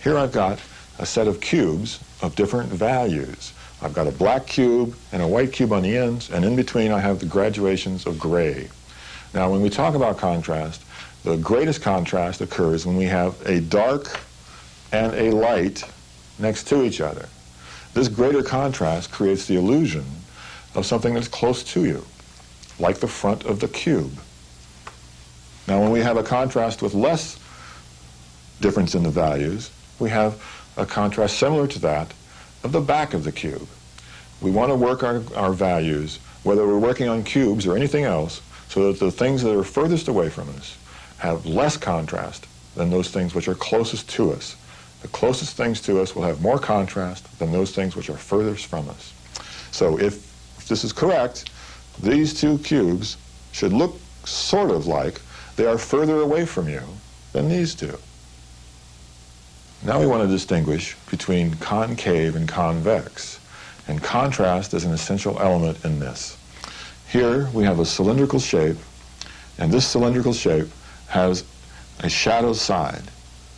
Here I've got a set of cubes of different values. I've got a black cube and a white cube on the ends, and in between I have the graduations of gray. Now when we talk about contrast, the greatest contrast occurs when we have a dark and a light next to each other. This greater contrast creates the illusion of something that's close to you, like the front of the cube. Now when we have a contrast with less difference in the values, we have a contrast similar to that of the back of the cube. We want to work our values, whether we're working on cubes or anything else, so that the things that are furthest away from us have less contrast than those things which are closest to us. The closest things to us will have more contrast than those things which are furthest from us. So if this is correct, these two cubes should look sort of like they are further away from you than these two. Now we want to distinguish between concave and convex, and contrast is an essential element in this. Here we have a cylindrical shape, and this cylindrical shape has a shadow side.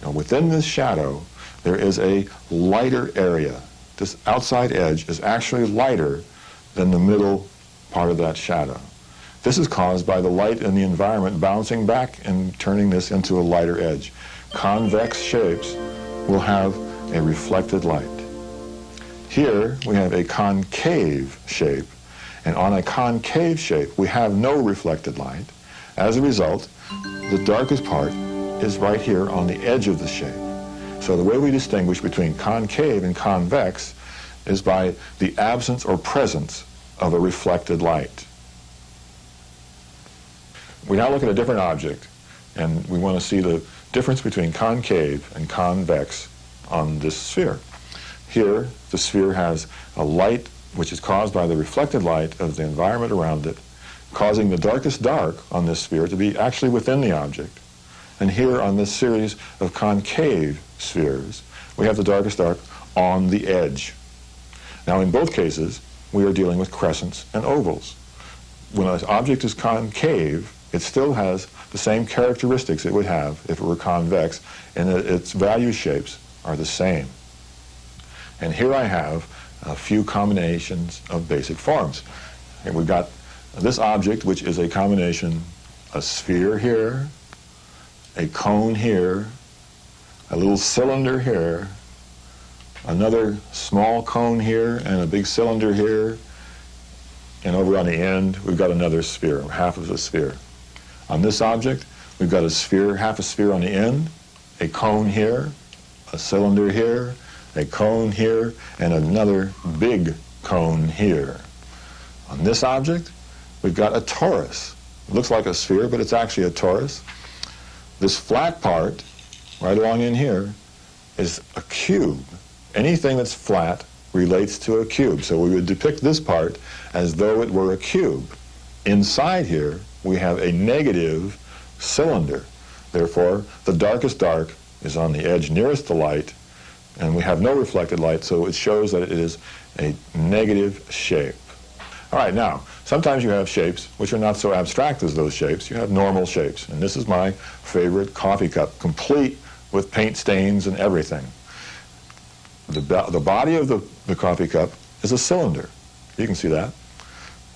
Now within this shadow there is a lighter area. This outside edge is actually lighter than the middle part of that shadow. This is caused by the light in the environment bouncing back and turning this into a lighter edge. Convex shapes will have a reflected light. Here we have a concave shape, and on a concave shape we have no reflected light. As a result, the darkest part is right here on the edge of the shape. So the way we distinguish between concave and convex is by the absence or presence of a reflected light. We now look at a different object, and we want to see the difference between concave and convex on this sphere. Here, the sphere has a light which is caused by the reflected light of the environment around it, causing the darkest dark on this sphere to be actually within the object. And here on this series of concave spheres, we have the darkest dark on the edge. Now in both cases, we are dealing with crescents and ovals. When an object is concave, it still has the same characteristics it would have if it were convex, in that its value shapes are the same. And here I have a few combinations of basic forms. And we've got this object, which is a combination, a sphere here, a cone here, a little cylinder here, another small cone here, and a big cylinder here, and over on the end we've got another sphere, half of a sphere. On this object we've got a sphere, half a sphere on the end, a cone here, a cylinder here, a cone here, and another big cone here. On this object we've got a torus. It looks like a sphere, but it's actually a torus. This flat part right along in here is a cube. Anything that's flat relates to a cube, so we would depict this part as though it were a cube. Inside here we have a negative cylinder. Therefore, the darkest dark is on the edge nearest the light, and we have no reflected light, so it shows that it is a negative shape. All right, now, sometimes you have shapes which are not so abstract as those shapes. You have normal shapes, and this is my favorite coffee cup, complete with paint stains and everything. The body of the coffee cup is a cylinder. You can see that.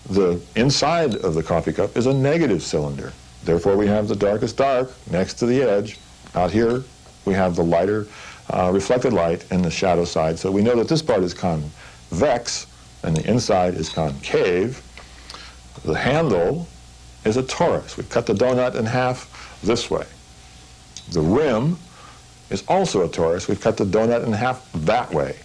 The inside of the coffee cup is a negative cylinder. Therefore, we have the darkest dark next to the edge. Out here, we have the lighter reflected light in the shadow side. So we know that this part is convex, and the inside is concave. The handle is a torus. We cut the donut in half this way. The rim is also a torus. We've cut the donut in half that way.